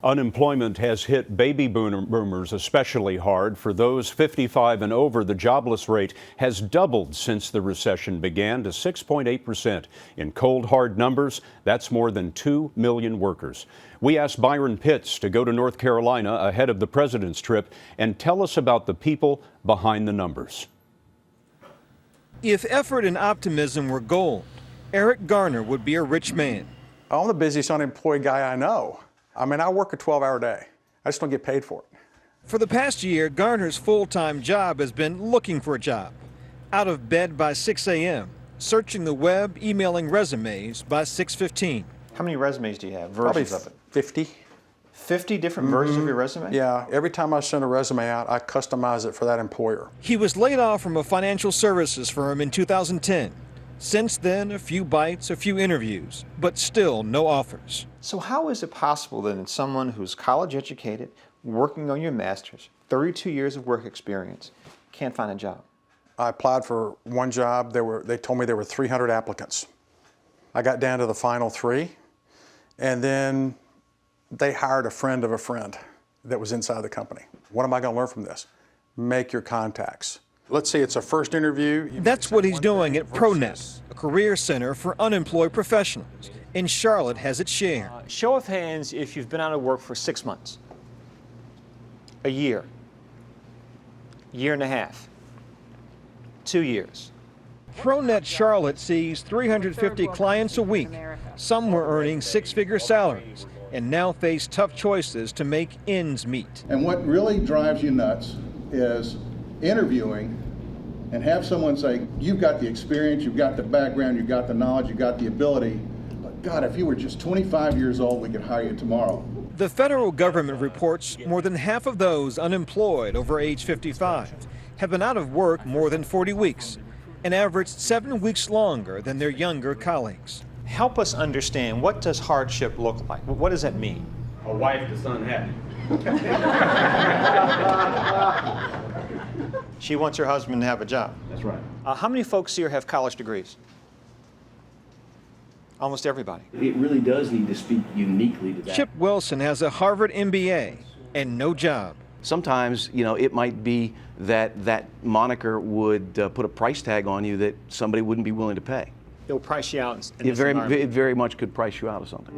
Unemployment has hit baby boomers especially hard. For those 55 and over, the jobless rate has doubled since the recession began to 6.8%. In cold, hard numbers, that's more than 2 million workers. We asked Byron Pitts to go to North Carolina ahead of the president's trip and tell us about the people behind the numbers. If effort and optimism were gold, Eric Garner would be a rich man. I'm the busiest unemployed guy I know. I mean, I work a 12-hour day. I just don't get paid for it. For the past year, Garner's full-time job has been looking for a job. Out of bed by 6 a.m., searching the web, emailing resumes by 6:15. How many resumes do you have? Versions of it? 50. 50 different versions of your resume? Yeah, every time I send a resume out, I customize it for that employer. He was laid off from a financial services firm in 2010. Since then, a few bites, a few interviews, but still no offers. So how is it possible that someone who's college educated, working on your master's, 32 years of work experience, can't find a job? I applied for one job. They told me there were 300 applicants. I got down to the final 3, and then they hired a friend of a friend that was inside the company. What am I going to learn from this? Make your contacts. Let's say it's a first interview. That's what he's doing at ProNet, a career center for unemployed professionals. And Charlotte has its share. Show of hands if you've been out of work for 6 months, a year and a half, 2 years. ProNet Charlotte sees 350 clients a week. Some were earning 6-figure salaries and now face tough choices to make ends meet. And what really drives you nuts is interviewing and have someone say, you've got the experience, you've got the background, you've got the knowledge, you've got the ability, but God, if you were just 25 years old, we could hire you tomorrow. The federal government reports more than half of those unemployed over age 55 have been out of work more than 40 weeks, and averaged 7 weeks longer than their younger colleagues. Help us understand, what does hardship look like? What does that mean? A wife that's unhappy. She wants her husband to have a job. That's right. How many folks here have college degrees? Almost everybody. It really does need to speak uniquely to that. Chip Wilson has a Harvard MBA and no job. Sometimes, it might be that that moniker would put a price tag on you that somebody wouldn't be willing to pay. It'll price you out in It this very, environment. it very much could price you out of something.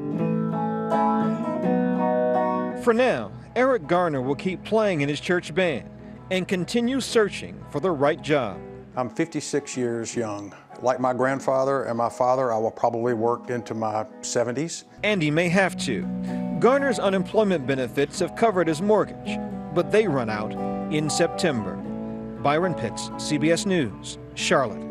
For now, Eric Garner will keep playing in his church band and continue searching for the right job. I'm 56 years young. Like my grandfather and my father, I will probably work into my 70s. And he may have to. Garner's unemployment benefits have covered his mortgage, but they run out in September. Byron Pitts, CBS News, Charlotte.